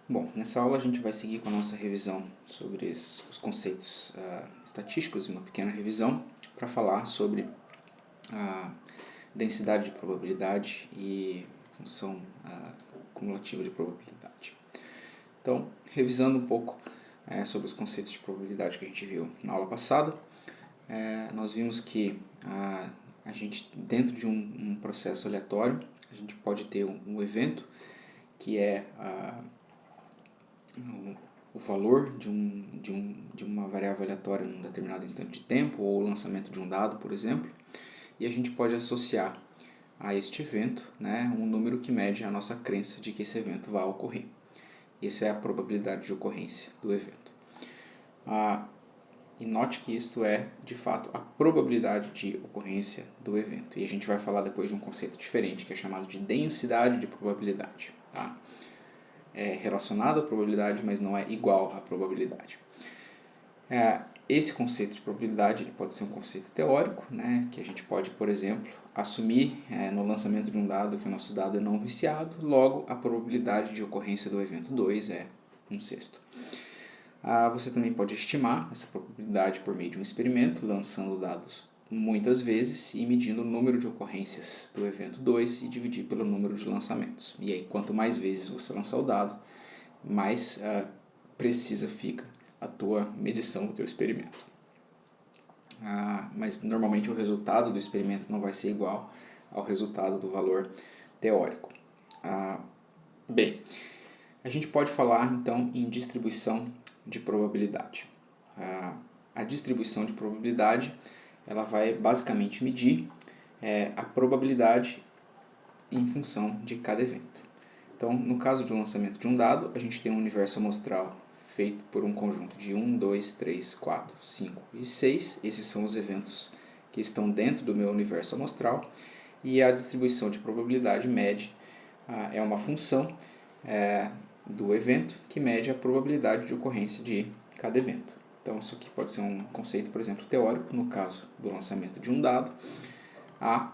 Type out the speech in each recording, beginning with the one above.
Bom, nessa aula a gente vai seguir com a nossa revisão sobre os conceitos estatísticos, uma pequena revisão para falar sobre a densidade de probabilidade e função cumulativa de probabilidade. Então, revisando um pouco sobre os conceitos de probabilidade que a gente viu na aula passada, nós vimos que a gente, dentro de um processo aleatório, a gente pode ter um evento que é o valor de uma variável aleatória em um determinado instante de tempo, ou o lançamento de um dado, por exemplo, e a gente pode associar a este evento um número que mede a nossa crença de que esse evento vai ocorrer. Essa é a probabilidade de ocorrência do evento. E note que isto é, de fato, a probabilidade de ocorrência do evento. E a gente vai falar depois de um conceito diferente, que é chamado de densidade de probabilidade. Tá? É relacionado à probabilidade, mas não é igual à probabilidade. Esse conceito de probabilidade ele pode ser um conceito teórico, que a gente pode, por exemplo, assumir no lançamento de um dado que o nosso dado é não viciado, logo a probabilidade de ocorrência do evento 2 é 1/6. Você também pode estimar essa probabilidade por meio de um experimento, lançando dados muitas vezes e medindo o número de ocorrências do evento 2 e dividir pelo número de lançamentos. E aí, quanto mais vezes você lançar o dado, mais precisa fica a tua medição do teu experimento. Mas normalmente o resultado do experimento não vai ser igual ao resultado do valor teórico. Bem, a gente pode falar então em distribuição de probabilidade. A distribuição de probabilidade ela vai basicamente medir a probabilidade em função de cada evento. Então, no caso do lançamento de um dado, a gente tem um universo amostral feito por um conjunto de 1, 2, 3, 4, 5 e 6. Esses são os eventos que estão dentro do meu universo amostral. E a distribuição de probabilidade mede, é uma função do evento que mede a probabilidade de ocorrência de cada evento. Então, isso aqui pode ser um conceito, por exemplo, teórico, no caso do lançamento de um dado. A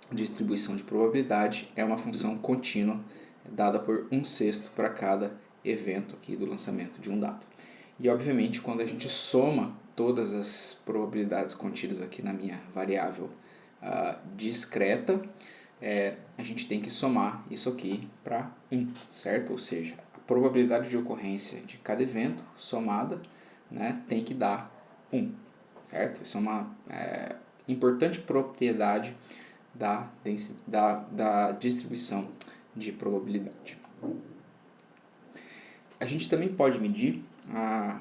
distribuição de probabilidade é uma função contínua dada por 1/6 para cada evento aqui do lançamento de um dado. E, obviamente, quando a gente soma todas as probabilidades contidas aqui na minha variável discreta, a gente tem que somar isso aqui para 1, certo? Ou seja, a probabilidade de ocorrência de cada evento somada tem que dar 1, certo? Isso é uma importante propriedade da distribuição de probabilidade. A gente também pode medir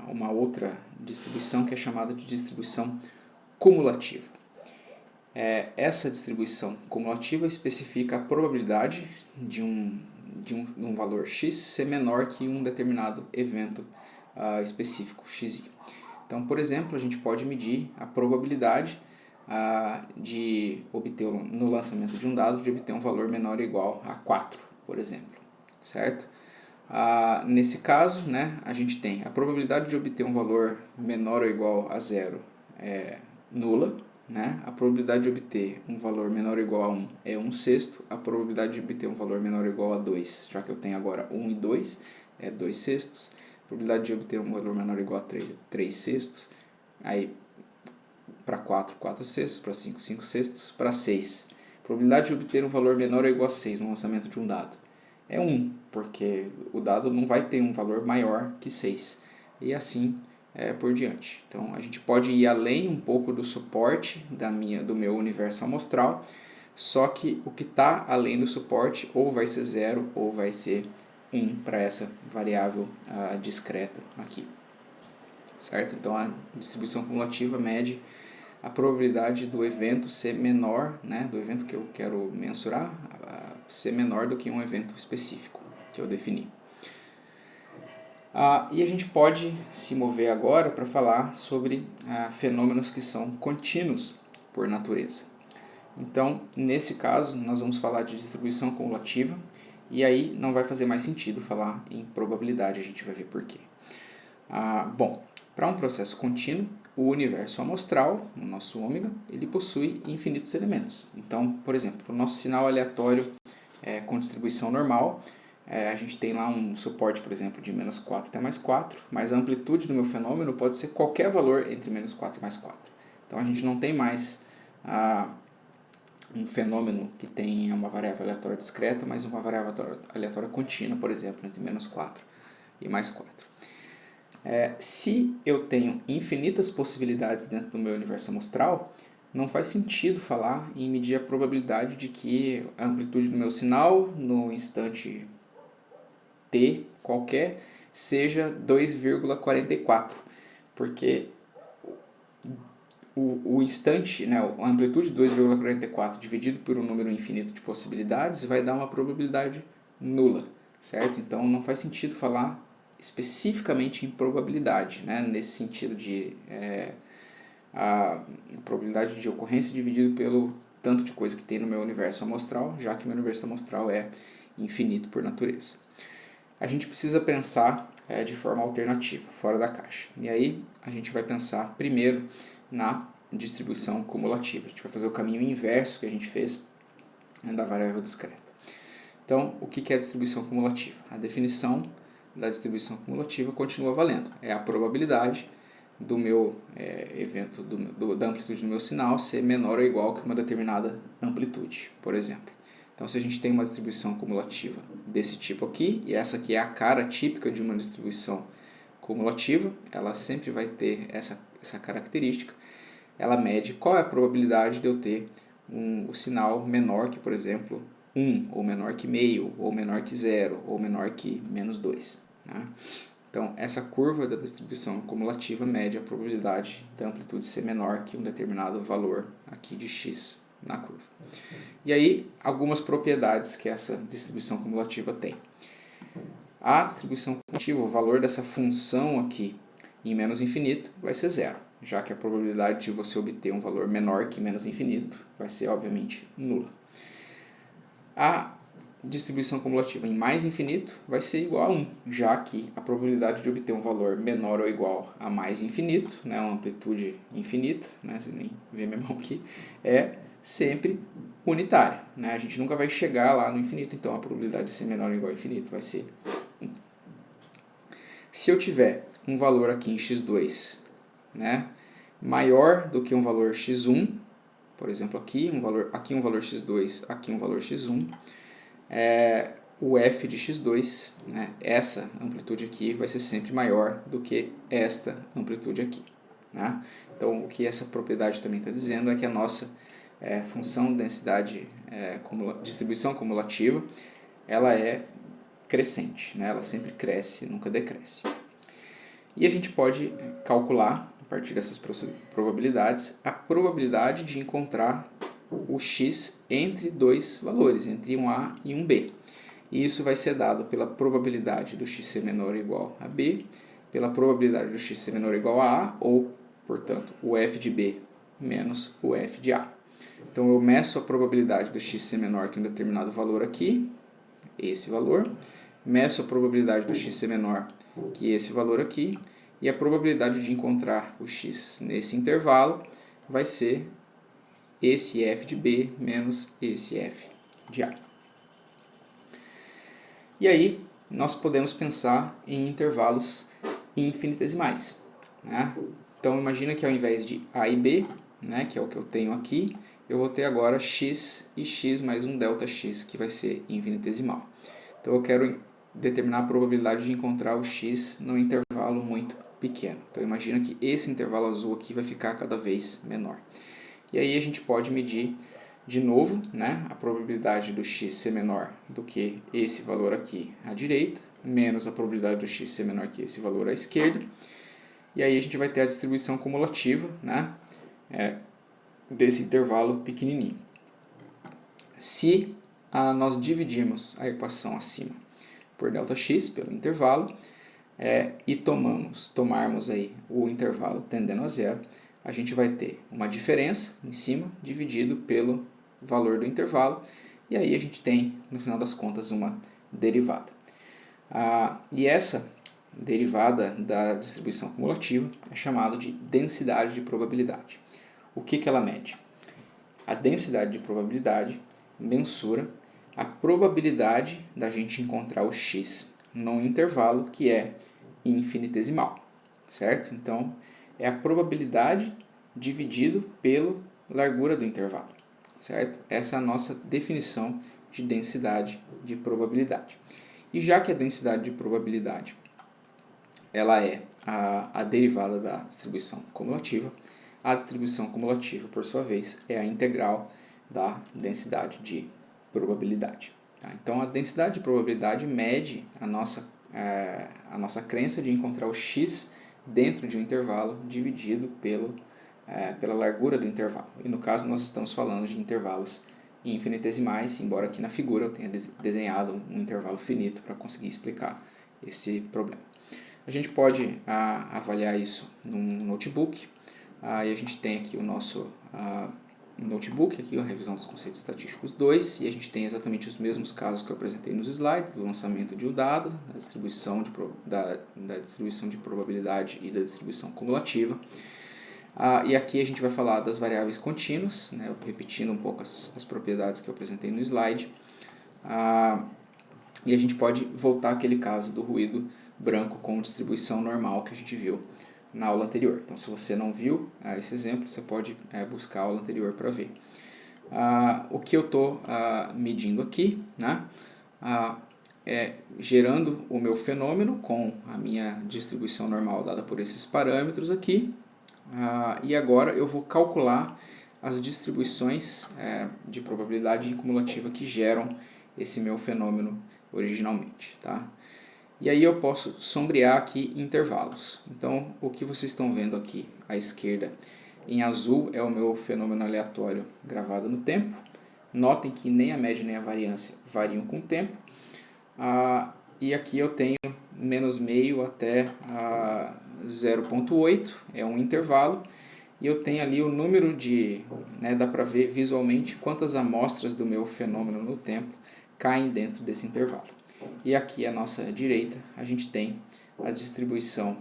uma outra distribuição que é chamada de distribuição cumulativa. Essa distribuição cumulativa especifica a probabilidade de um valor x ser menor que um determinado evento específico, xi. Então, por exemplo, a gente pode medir a probabilidade de obter, no lançamento de um dado, de obter um valor menor ou igual a 4, por exemplo, certo? Nesse caso, a gente tem a probabilidade de obter um valor menor ou igual a 0 é nula, a probabilidade de obter um valor menor ou igual a 1 é 1/6, a probabilidade de obter um valor menor ou igual a 2, já que eu tenho agora 1 e 2, é 2/6, a probabilidade de obter um valor menor ou igual a 3 é 3/6, aí para 4, 4/6, para 5, 5/6, para 6. A probabilidade de obter um valor menor ou igual a 6 no lançamento de um dado é 1, porque o dado não vai ter um valor maior que 6. E assim por diante. Então, a gente pode ir além um pouco do suporte do meu universo amostral, só que o que está além do suporte ou vai ser 0 ou vai ser 1 para essa variável discreta aqui. Certo? Então, a distribuição cumulativa mede a probabilidade do evento ser menor, do evento que eu quero mensurar, ser menor do que um evento específico que eu defini. E a gente pode se mover agora para falar sobre fenômenos que são contínuos por natureza. Então, nesse caso, nós vamos falar de distribuição cumulativa, e aí não vai fazer mais sentido falar em probabilidade, a gente vai ver por quê. Bom, para um processo contínuo, o universo amostral, o nosso ômega, ele possui infinitos elementos. Então, por exemplo, para o nosso sinal aleatório com distribuição normal, a gente tem lá um suporte, por exemplo, de menos 4 até mais 4, mas a amplitude do meu fenômeno pode ser qualquer valor entre menos 4 e mais 4. Então a gente não tem mais um fenômeno que tem uma variável aleatória discreta, mas uma variável aleatória contínua, por exemplo, entre menos 4 e mais 4. Se eu tenho infinitas possibilidades dentro do meu universo amostral, não faz sentido falar em medir a probabilidade de que a amplitude do meu sinal no instante t qualquer seja 2,44, porque o instante, né, a amplitude de 2,44 dividido por um número infinito de possibilidades vai dar uma probabilidade nula, certo? Então não faz sentido falar especificamente em probabilidade, né, nesse sentido de a probabilidade de ocorrência dividido pelo tanto de coisa que tem no meu universo amostral, já que o meu universo amostral é infinito por natureza. A gente precisa pensar de forma alternativa, fora da caixa. E aí a gente vai pensar primeiro na distribuição cumulativa. A gente vai fazer o caminho inverso que a gente fez da variável discreta. Então, o que é a distribuição cumulativa? A definição da distribuição cumulativa continua valendo. É a probabilidade do meu evento, da amplitude do meu sinal ser menor ou igual que uma determinada amplitude, por exemplo. Então, se a gente tem uma distribuição cumulativa desse tipo aqui, e essa aqui é a cara típica de uma distribuição cumulativa, ela sempre vai ter essa característica, ela mede qual é a probabilidade de eu ter o sinal menor que, por exemplo, 1, ou menor que meio, ou menor que 0, ou menor que menos 2. Né? Então, essa curva da distribuição cumulativa mede a probabilidade da amplitude ser menor que um determinado valor aqui de x na curva. E aí, algumas propriedades que essa distribuição cumulativa tem. A distribuição cumulativa, o valor dessa função aqui em menos infinito vai ser zero, já que a probabilidade de você obter um valor menor que menos infinito vai ser, obviamente, nula. A distribuição cumulativa em mais infinito vai ser igual a 1, já que a probabilidade de obter um valor menor ou igual a mais infinito, né, uma amplitude infinita, né, você nem vê minha mão aqui, é sempre unitária. Né? A gente nunca vai chegar lá no infinito, então a probabilidade de ser menor ou igual a infinito vai ser 1. Se eu tiver um valor aqui em x2, né, maior do que um valor x1, por exemplo, aqui um valor x2, aqui um valor x1, o f de x2, né, essa amplitude aqui, vai ser sempre maior do que esta amplitude aqui. Né? Então, o que essa propriedade também está dizendo é que a nossa função densidade distribuição cumulativa, ela é crescente, né? Ela sempre cresce, nunca decresce. E a gente pode calcular, a partir dessas probabilidades, a probabilidade de encontrar o x entre dois valores, entre um A e um B. E isso vai ser dado pela probabilidade do x ser menor ou igual a B, pela probabilidade do x ser menor ou igual a A, ou, portanto, o f de B menos o f de A. Então, eu meço a probabilidade do x ser menor que um determinado valor aqui, esse valor, meço a probabilidade do x ser menor que esse valor aqui, e a probabilidade de encontrar o x nesse intervalo vai ser esse f de B menos esse f de A. E aí, nós podemos pensar em intervalos infinitesimais. Né? Então, imagina que ao invés de A e B, né, que é o que eu tenho aqui, eu vou ter agora x e x mais um ΔX, que vai ser infinitesimal. Então, eu quero determinar a probabilidade de encontrar o x num intervalo muito pequeno. Então, imagina que esse intervalo azul aqui vai ficar cada vez menor. E aí a gente pode medir de novo, né, a probabilidade do x ser menor do que esse valor aqui à direita, menos a probabilidade do x ser menor que esse valor à esquerda. E aí a gente vai ter a distribuição cumulativa, né, desse intervalo pequenininho. Se nós dividirmos a equação acima por ΔX, pelo intervalo, e tomarmos aí o intervalo tendendo a zero, a gente vai ter uma diferença em cima dividido pelo valor do intervalo, e aí a gente tem, no final das contas, uma derivada. E essa derivada da distribuição cumulativa é chamada de densidade de probabilidade. O que ela mede? A densidade de probabilidade mensura a probabilidade da gente encontrar o x num intervalo que é infinitesimal, certo? Então, é a probabilidade dividido pela largura do intervalo, certo? Essa é a nossa definição de densidade de probabilidade. E já que a densidade de probabilidade ela é a derivada da distribuição cumulativa, a distribuição cumulativa, por sua vez, é a integral da densidade de probabilidade. Tá? Então, a densidade de probabilidade mede a nossa crença de encontrar o x dentro de um intervalo dividido pela largura do intervalo. E no caso, nós estamos falando de intervalos infinitesimais, embora aqui na figura eu tenha desenhado um intervalo finito para conseguir explicar esse problema. A gente pode avaliar isso num notebook, e a gente tem aqui o nosso notebook, aqui a revisão dos conceitos estatísticos 2, e a gente tem exatamente os mesmos casos que eu apresentei nos slides, do lançamento de um dado, da distribuição de probabilidade e da distribuição cumulativa. E aqui a gente vai falar das variáveis contínuas, né, repetindo um pouco as propriedades que eu apresentei no slide. E a gente pode voltar àquele caso do ruído branco com distribuição normal que a gente viu na aula anterior. Então, se você não viu esse exemplo, você pode buscar a aula anterior para ver. O que eu estou medindo aqui, né, é gerando o meu fenômeno com a minha distribuição normal dada por esses parâmetros aqui. E agora eu vou calcular as distribuições de probabilidade cumulativa que geram esse meu fenômeno originalmente, tá? E aí eu posso sombrear aqui intervalos. Então, o que vocês estão vendo aqui à esquerda em azul é o meu fenômeno aleatório gravado no tempo. Notem que nem a média nem a variância variam com o tempo. E aqui eu tenho menos meio até 0,8, é um intervalo. E eu tenho ali o número dá para ver visualmente quantas amostras do meu fenômeno no tempo caem dentro desse intervalo. E aqui à nossa direita a gente tem a distribuição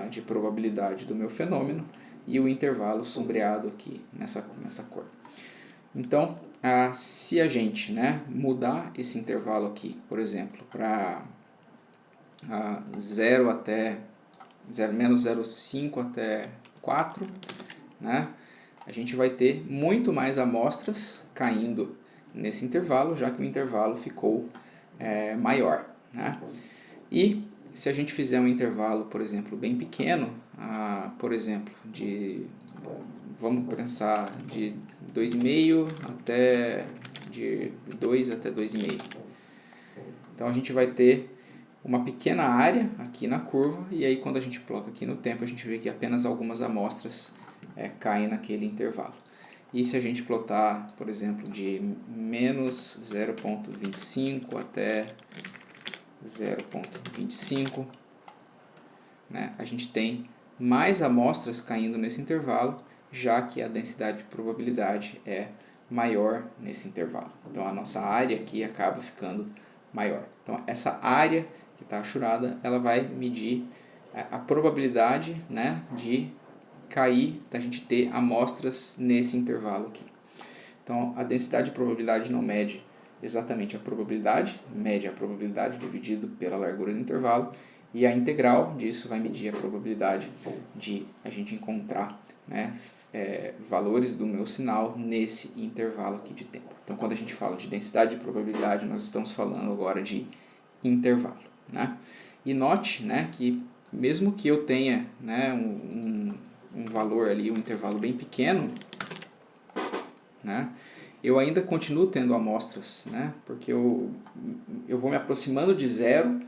de probabilidade do meu fenômeno e o intervalo sombreado aqui nessa cor. Então, se a gente mudar esse intervalo aqui, por exemplo, para 0 até menos 0,5 até 4, a gente vai ter muito mais amostras caindo nesse intervalo, já que o intervalo ficou maior. E se a gente fizer um intervalo, por exemplo, bem pequeno, por exemplo, vamos pensar de 2,5 até de 2 até 2,5. Então a gente vai ter uma pequena área aqui na curva, e aí quando a gente plota aqui no tempo, a gente vê que apenas algumas amostras caem naquele intervalo. E se a gente plotar, por exemplo, de menos 0,25 até 0,25, a gente tem mais amostras caindo nesse intervalo, já que a densidade de probabilidade é maior nesse intervalo. Então a nossa área aqui acaba ficando maior. Então essa área que está achurada, ela vai medir a probabilidade de cair, da gente ter amostras nesse intervalo aqui. Então a densidade de probabilidade não mede exatamente a probabilidade, mede a probabilidade dividido pela largura do intervalo, e a integral disso vai medir a probabilidade de a gente encontrar valores do meu sinal nesse intervalo aqui de tempo. Então quando a gente fala de densidade de probabilidade, nós estamos falando agora de intervalo. E note que mesmo que eu tenha um valor ali, um intervalo bem pequeno, eu ainda continuo tendo amostras, porque eu vou me aproximando de zero,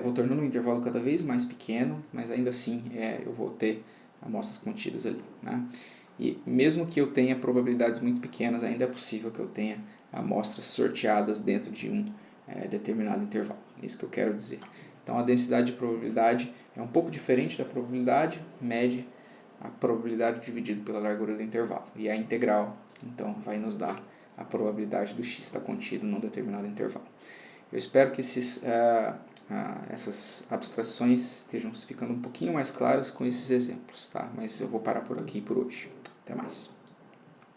vou tornando o intervalo cada vez mais pequeno, mas ainda assim eu vou ter amostras contidas ali. E mesmo que eu tenha probabilidades muito pequenas, ainda é possível que eu tenha amostras sorteadas dentro de um determinado intervalo. É isso que eu quero dizer. Então a densidade de probabilidade é um pouco diferente da probabilidade, mede a probabilidade dividido pela largura do intervalo. E a integral, então, vai nos dar a probabilidade do x estar contido num determinado intervalo. Eu espero que essas abstrações estejam ficando um pouquinho mais claras com esses exemplos, tá? Mas eu vou parar por aqui por hoje. Até mais.